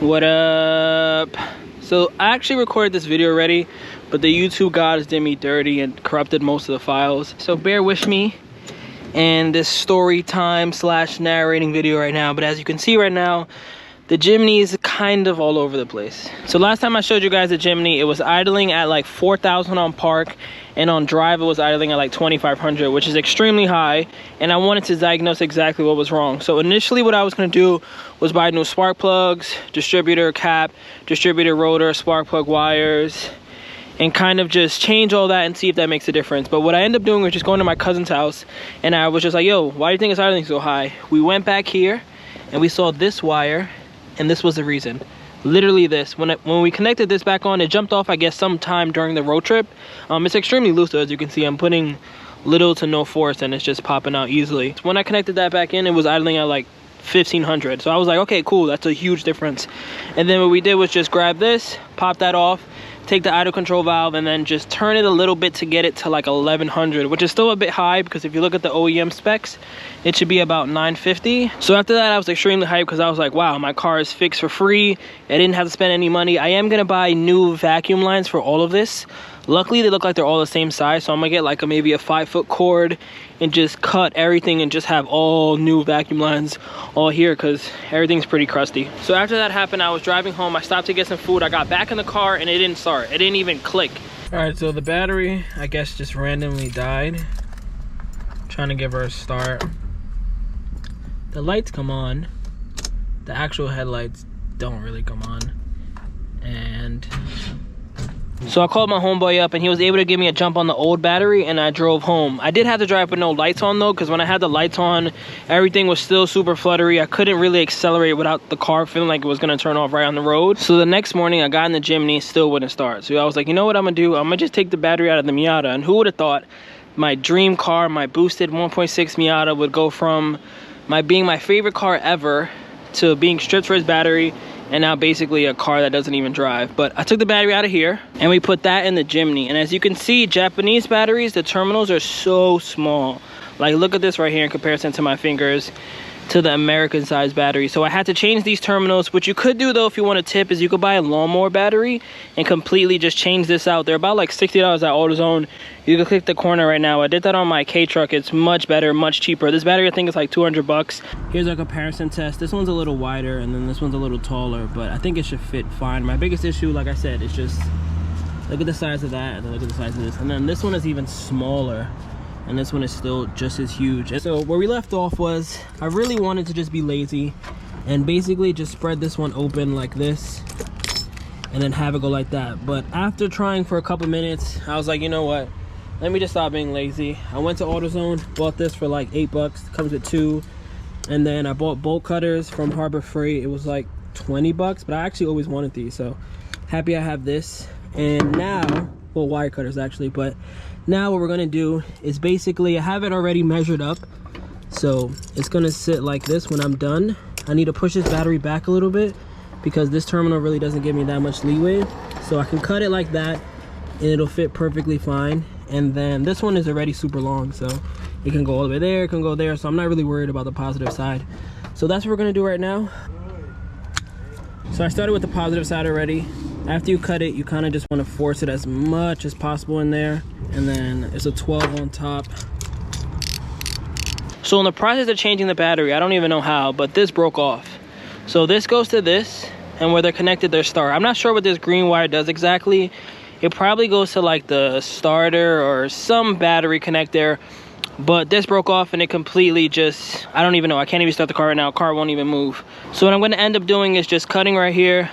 What up? So I actually recorded this video already, but the YouTube gods did me dirty and corrupted most of the files. So bear with me in this story time / narrating video right now. But as you can see right now, the Jimny is kind of all over the place. So last time I showed you guys the Jimny, it was idling at like 4,000 on park, and on drive it was idling at like 2,500, which is extremely high. And I wanted to diagnose exactly what was wrong. So initially what I was going to do was buy new spark plugs, distributor cap, distributor rotor, spark plug wires, and kind of just change all that and see if that makes a difference. But what I ended up doing was just going to my cousin's house, and I was just like, yo, why do you think it's idling so high? We went back here and we saw this wire, and this was the reason. Literally this. When we connected this back on, it jumped off, I guess, sometime during the road trip. It's extremely loose though, as you can see. I'm putting little to no force and it's just popping out easily. When I connected that back in, it was idling at like 1,500. So I was like, okay, cool, that's a huge difference. And then what we did was just grab this, pop that off, take the idle control valve, and then just turn it a little bit to get it to like 1,100, which is still a bit high because if you look at the OEM specs, it should be about 950. So after that, I was extremely hyped because I was like, wow, my car is fixed for free. I didn't have to spend any money. I am gonna buy new vacuum lines for all of this. Luckily, they look like they're all the same size, so I'm gonna get like maybe a 5-foot cord and just cut everything and just have all new vacuum lines all here because everything's pretty crusty. So after that happened, I was driving home. I stopped to get some food. I got back in the car and it didn't start. It didn't even click. All right, so the battery, I guess, just randomly died. Trying to give her a start. The lights come on. The actual headlights don't really come on. And so I called my homeboy up and he was able to give me a jump on the old battery, and I drove home. I did have to drive with no lights on though, because when I had the lights on, everything was still super fluttery. I couldn't really accelerate without the car feeling like it was gonna turn off right on the road. So the next morning I got in the Jimny, still wouldn't start. So I was like, you know what I'm gonna do? I'm gonna just take the battery out of the Miata. And who would have thought my dream car, my boosted 1.6 Miata, would go from being my favorite car ever to being stripped for its battery, and now basically a car that doesn't even drive. But I took the battery out of here and we put that in the Jimny. And as you can see, Japanese batteries, the terminals are so small. Like, look at this right here in comparison to my fingers to the American size battery. So I had to change these terminals. What you could do though, if you want a tip, is you could buy a lawnmower battery and completely just change this out. They're about like $60 at AutoZone. You can click the corner right now. I did that on my K truck. It's much better, much cheaper. This battery I think is like 200 bucks. Here's our comparison test. This one's a little wider and then this one's a little taller, but I think it should fit fine. My biggest issue, like I said, is just look at the size of that and then look at the size of this. And then this one is even smaller, and this one is still just as huge. And so where we left off was, I really wanted to just be lazy and basically just spread this one open like this and then have it go like that. But after trying for a couple minutes, I was like, you know what, let me just stop being lazy. I went to AutoZone, bought this for like 8 bucks, comes with 2. And then I bought bolt cutters from Harbor Freight. It was like 20 bucks, but I actually always wanted these, so happy I have this. And now, well, wire cutters actually, but now what we're gonna do is basically, I have it already measured up, so it's gonna sit like this when I'm done. I need to push this battery back a little bit because this terminal really doesn't give me that much leeway, so I can cut it like that and it'll fit perfectly fine. And then this one is already super long, so it can go all the way there, it can go there, so I'm not really worried about the positive side. So that's what we're gonna do right now. So I started with the positive side already. After you cut it, you kind of just want to force it as much as possible in there, and then it's a 12 on top. So in the process of changing the battery, I don't even know how, but this broke off. So this goes to this, and where they're connected, they're star. I'm not sure what this green wire does exactly. It probably goes to like the starter or some battery connector, but this broke off and it completely just, I don't even know. I can't even start the car right now. Car won't even move. So what I'm going to end up doing is just cutting right here,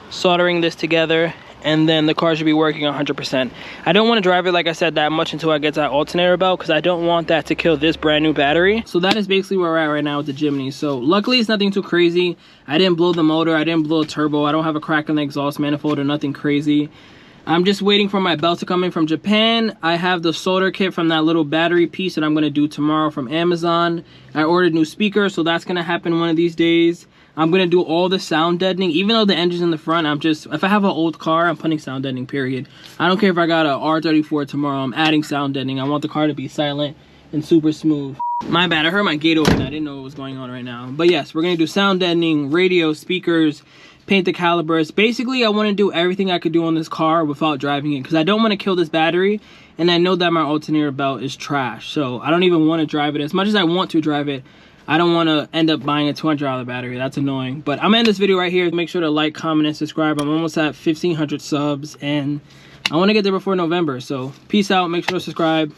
soldering this together, and then the car should be working 100%. I don't want to drive it, like I said, that much until I get that alternator belt, because I don't want that to kill this brand new battery. So that is basically where we're at right now with the Jimny. So luckily it's nothing too crazy. I didn't blow the motor, I didn't blow a turbo, I don't have a crack in the exhaust manifold or nothing crazy. I'm just waiting for my belt to come in from Japan. I have the solder kit from that little battery piece that I'm gonna do tomorrow from Amazon. I ordered new speakers, so that's gonna happen one of these days. I'm gonna do all the sound deadening, even though the engine's in the front. If I have an old car, I'm putting sound deadening, period. I don't care if I got a R34 tomorrow, I'm adding sound deadening. I want the car to be silent and super smooth. My bad, I heard my gate open. I didn't know what was going on right now. But yes, we're gonna do sound deadening, radio, speakers, paint the calipers. Basically, I want to do everything I could do on this car without driving it, because I don't want to kill this battery, and I know that my alternator belt is trash, so I don't even want to drive it. As much as I want to drive it, I don't want to end up buying a $200 battery. That's annoying. But I'm gonna end this video right here. Make sure to like, comment, and subscribe. I'm almost at 1,500 subs, and I want to get there before November. So peace out. Make sure to subscribe.